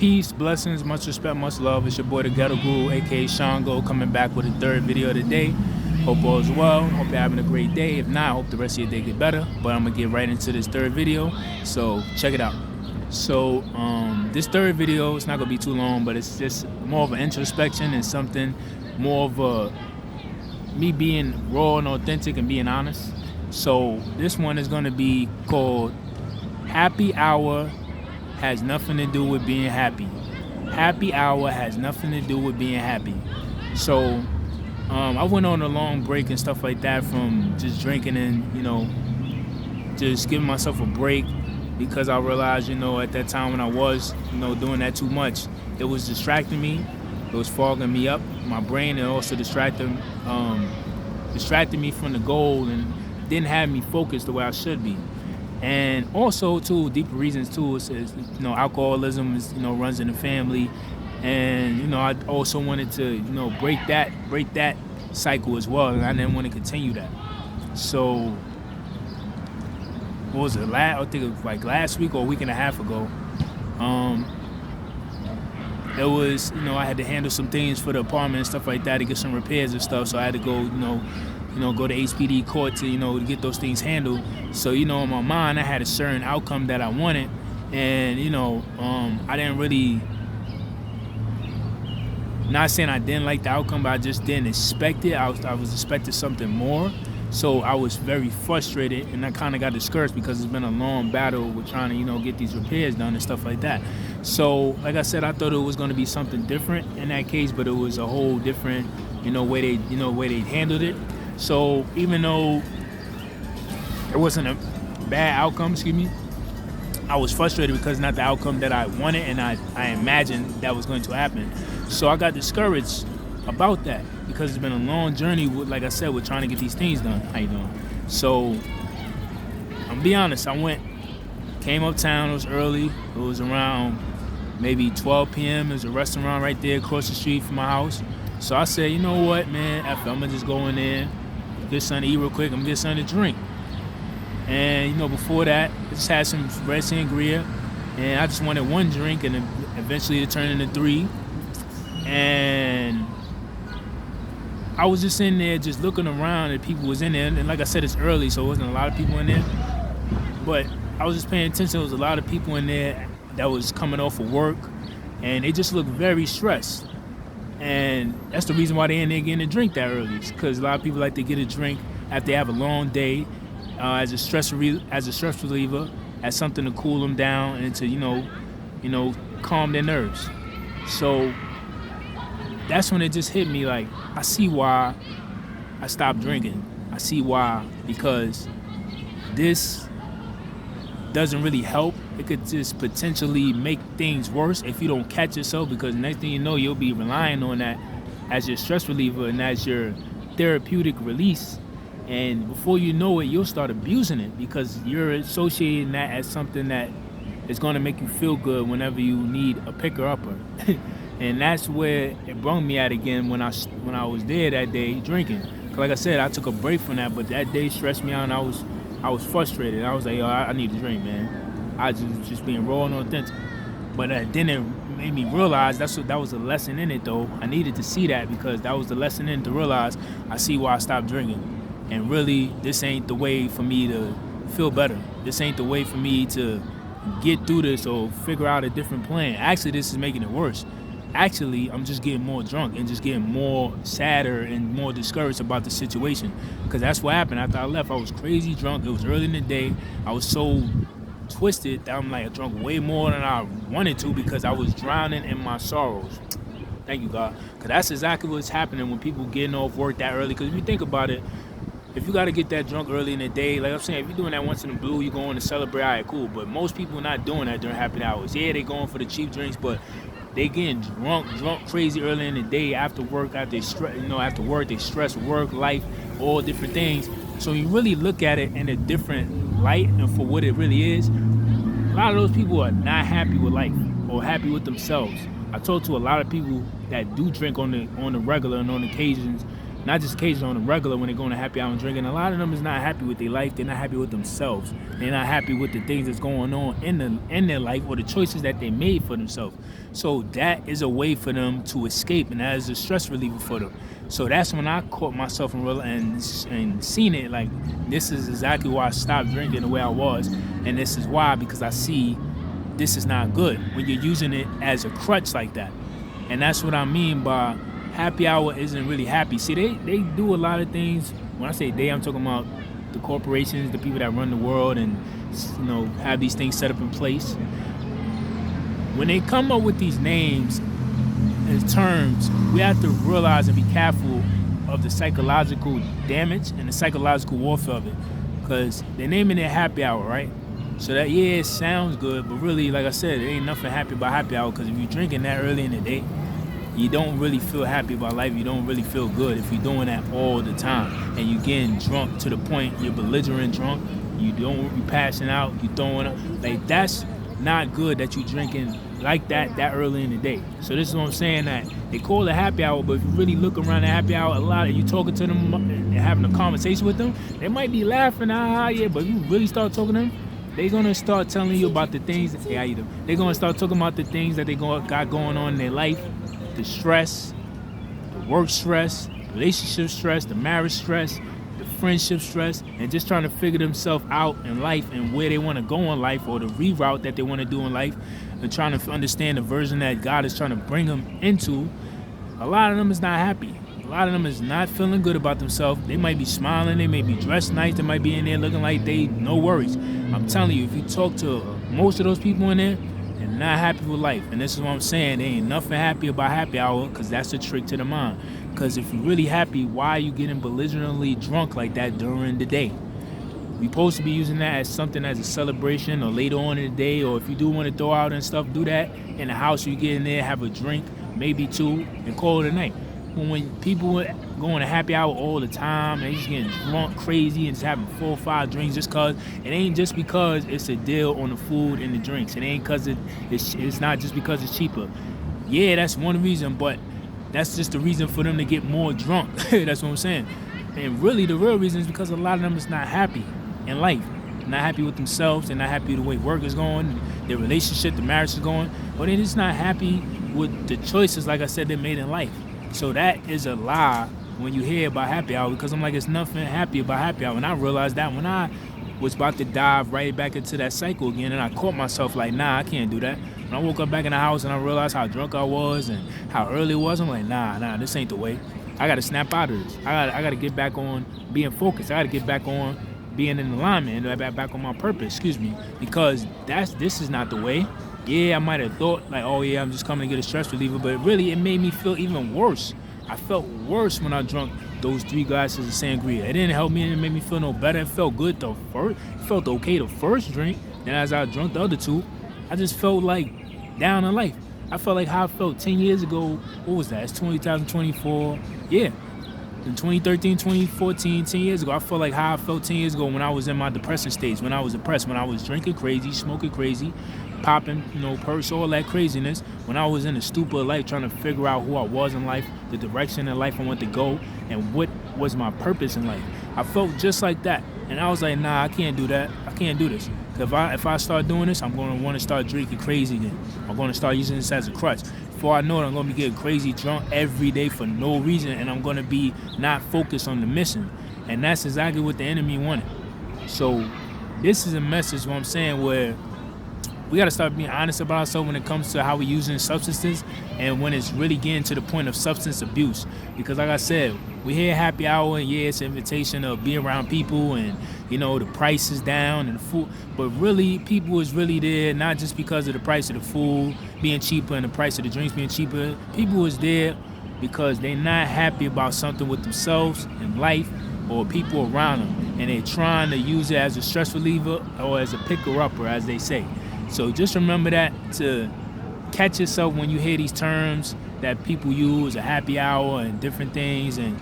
Peace, blessings, much respect, much love. It's your boy, the Ghetto Guru, aka Shango, coming back with a third video of the day. Hope all is well. Hope you're having a great day. If not, I hope the rest of your day get better. But I'm gonna get right into this third video, so check it out. So this third video, it's not gonna be too long, but it's just more of an introspection and something more of a me being raw and authentic and being honest. So this one is gonna be called Happy Hour Has Nothing to Do with Being Happy. Happy hour has nothing to do with being happy. So I went on a long break and stuff like that from just drinking and, just giving myself a break because I realized, at that time when I was, doing that too much, it was distracting me. It was fogging me up, my brain, and also distracted me from the goal and didn't have me focused the way I should be. And also, too, deeper reasons, too, is alcoholism is, runs in the family. And, I also wanted to, break that cycle as well. And I didn't want to continue that. So, what was it? I think it was like last week or a week and a half ago. It was, I had to handle some things for the apartment and stuff like that to get some repairs and stuff. So I had to go, go to HPD court to, to get those things handled. So, in my mind, I had a certain outcome that I wanted. And, I didn't really, not saying I didn't like the outcome, but I just didn't expect it. I was expecting something more. So I was very frustrated, and I kind of got discouraged because it's been a long battle with trying to, get these repairs done and stuff like that. So, like I said, I thought it was going to be something different in that case, but it was a whole different, way they handled it. So even though it wasn't a bad outcome, I was frustrated because not the outcome that I wanted and I imagined that was going to happen. So I got discouraged about that because it's been a long journey with, like I said, with trying to get these things done. How you doing? So I'm gonna be honest, came uptown, it was early. It was around maybe 12 p.m. There's a restaurant right there across the street from my house. So I said, you know what, man, I'm gonna just go in there, get something to eat real quick, I'm gonna get something to drink. And before that, I just had some red sangria, and I just wanted one drink, and eventually it turned into 3. And I was just in there just looking around, and people was in there, and like I said, it's early, so it wasn't a lot of people in there. But I was just paying attention. There was a lot of people in there that was coming off of work, and they just looked very stressed. And that's the reason why they're in there getting a drink that early, because a lot of people like to get a drink after they have a long day, as a stress reliever, as something to cool them down and to calm their nerves. So that's when it just hit me, like, I see why I stopped drinking. I see why, because this doesn't really help. It could just potentially make things worse if you don't catch yourself, because next thing you know, you'll be relying on that as your stress reliever and as your therapeutic release. And before you know it, you'll start abusing it because you're associating that as something that is going to make you feel good whenever you need a picker-upper. And that's where it brought me at again when I was there that day drinking. Cause like I said, I took a break from that, but that day stressed me out, and I was frustrated. I was like, yo, I need a drink, man. I just being raw and authentic. But then it made me realize that was a lesson in it, though. I needed to see that because that was the lesson in it, to realize I see why I stopped drinking. And really, this ain't the way for me to feel better. This ain't the way for me to get through this or figure out a different plan. Actually, this is making it worse. Actually, I'm just getting more drunk and just getting more sadder and more discouraged about the situation. Because that's what happened after I left. I was crazy drunk. It was early in the day. I was so twisted that I drunk way more than I wanted to because I was drowning in my sorrows. Thank you, God. Because that's exactly what's happening when people getting off work that early. Because if you think about it, if you got to get that drunk early in the day, like I'm saying, if you're doing that once in a blue, you're going to celebrate, all right, cool. But most people are not doing that during happy hours. Yeah, they're going for the cheap drinks, but they getting drunk crazy early in the day after work, after work, they stress work, life, all different things. So you really look at it in a different light and for what it really is. A lot of those people are not happy with life or happy with themselves. I talk to a lot of people that do drink on the regular and on occasions, not just occasionally, on a regular when they're going to happy hour and drinking. A lot of them is not happy with their life. They're not happy with themselves. They're not happy with the things that's going on in their life or the choices that they made for themselves. So that is a way for them to escape, and that is a stress reliever for them. So that's when I caught myself in real and seen it like, this is exactly why I stopped drinking the way I was, and this is why, because I see this is not good when you're using it as a crutch like that. And that's what I mean by happy hour isn't really happy. See, they do a lot of things. When I say they, I'm talking about the corporations, the people that run the world and, you know, have these things set up in place. When they come up with these names and terms, we have to realize and be careful of the psychological damage and the psychological warfare of it. Because they're naming it happy hour, right? So that, yeah, it sounds good, but really, like I said, there ain't nothing happy about happy hour, because if you're drinking that early in the day, you don't really feel happy about life. You don't really feel good if you're doing that all the time. And you're getting drunk to the point you're belligerent drunk. You don't be passing out. You throwing up. Like, that's not good that you're drinking like that early in the day. So this is what I'm saying, that they call it happy hour, but if you really look around the happy hour a lot and you talking to them and having a conversation with them, they might be laughing, yeah, but if you really start talking to them, they're going to start telling you about the things, they're going to start talking about the things that they got going on in their life, the stress, the work stress, relationship stress, the marriage stress, the friendship stress, and just trying to figure themselves out in life and where they want to go in life, or the reroute that they want to do in life, and trying to understand the version that God is trying to bring them into. A lot of them is not happy. A lot of them is not feeling good about themselves. They might be smiling, they may be dressed nice, they might be in there looking like they no worries. I'm telling you, if you talk to most of those people in there, they're not happy with life. And this is what I'm saying, there ain't nothing happy about happy hour, because that's a trick to the mind. Because if you're really happy, why are you getting belligerently drunk like that during the day? You're supposed to be using that as something as a celebration, or later on in the day, or if you do want to throw out and stuff, do that in the house. You get in there, have a drink, maybe two, and call it a night. But when people going to happy hour all the time and they just getting drunk crazy and just having 4 or 5 drinks, just cause it ain't just because it's a deal on the food and the drinks. It ain't cause it's not just because it's cheaper. Yeah, that's one reason, but that's just the reason for them to get more drunk. That's what I'm saying. And really the real reason is because a lot of them is not happy in life. They're not happy with themselves. They're not happy with the way work is going, their relationship, the marriage is going. But they're just not happy with the choices, like I said, they made in life. So that is a lie when you hear about happy hour, because I'm like, it's nothing happy about happy hour. And I realized that when I was about to dive right back into that cycle again, and I caught myself like, nah, I can't do that. When I woke up back in the house and I realized how drunk I was and how early it was, I'm like, nah, this ain't the way. I got to snap out of this. I got to get back on being focused. I got to get back on being in alignment and back on my purpose, because this is not the way. Yeah, I might have thought like, oh yeah, I'm just coming to get a stress reliever, but really it made me feel even worse. I felt worse when I drank those 3 glasses of sangria. It didn't help me, it didn't make me feel no better. It felt good it felt okay the first drink. Then as I drank the other 2, I just felt like down in life. I felt like how I felt 10 years ago. What was that? It's 2024. Yeah. In 2013, 2014, 10 years ago, I felt like how I felt 10 years ago when I was in my depression stage, when I was depressed, when I was drinking crazy, smoking crazy, popping, perks, all that craziness, when I was in a stupor of life trying to figure out who I was in life, the direction in life I want to go, and what was my purpose in life. I felt just like that. And I was like, nah, I can't do that. I can't do this. Because if I start doing this, I'm going to want to start drinking crazy again. I'm going to start using this as a crutch. Before I know it, I'm going to be getting crazy drunk every day for no reason, and I'm going to be not focused on the mission. And that's exactly what the enemy wanted. So this is a message, what I'm saying, where we got to start being honest about ourselves when it comes to how we're using substances and when it's really getting to the point of substance abuse. Because like I said, we hear happy hour and yeah, it's an invitation to be around people and, the price is down and the food. But really, people is really there not just because of the price of the food being cheaper and the price of the drinks being cheaper. People is there because they're not happy about something with themselves and life or people around them. And they're trying to use it as a stress reliever or as a picker-upper, as they say. So just remember that, to catch yourself when you hear these terms that people use, a happy hour and different things, and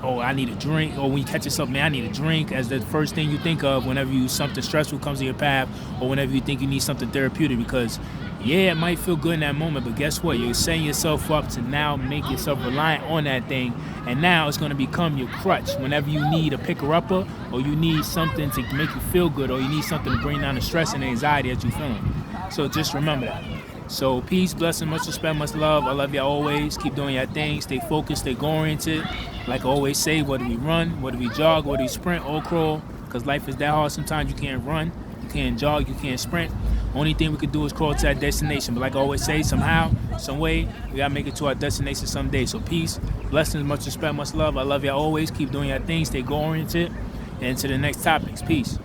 oh, I need a drink, or when you catch yourself, man, I need a drink, as the first thing you think of whenever something stressful comes in your path, or whenever you think you need something therapeutic, because yeah, it might feel good in that moment, but guess what? You're setting yourself up to now make yourself reliant on that thing, and now it's going to become your crutch. Whenever you need a picker-upper, or you need something to make you feel good, or you need something to bring down the stress and anxiety that you're feeling. So just remember that. So peace, blessing, much respect, much love. I love y'all always. Keep doing your thing. Stay focused, stay goal-oriented. Like I always say, whether we run, whether we jog, whether we sprint or crawl, because life is that hard. Sometimes you can't run, you can't jog, you can't sprint. Only thing we could do is crawl to that destination. But like I always say, somehow, some way, we gotta make it to our destination someday. So peace, blessings, much respect, much love. I love y'all always. Keep doing your thing, stay goal-oriented. And to the next topics. Peace.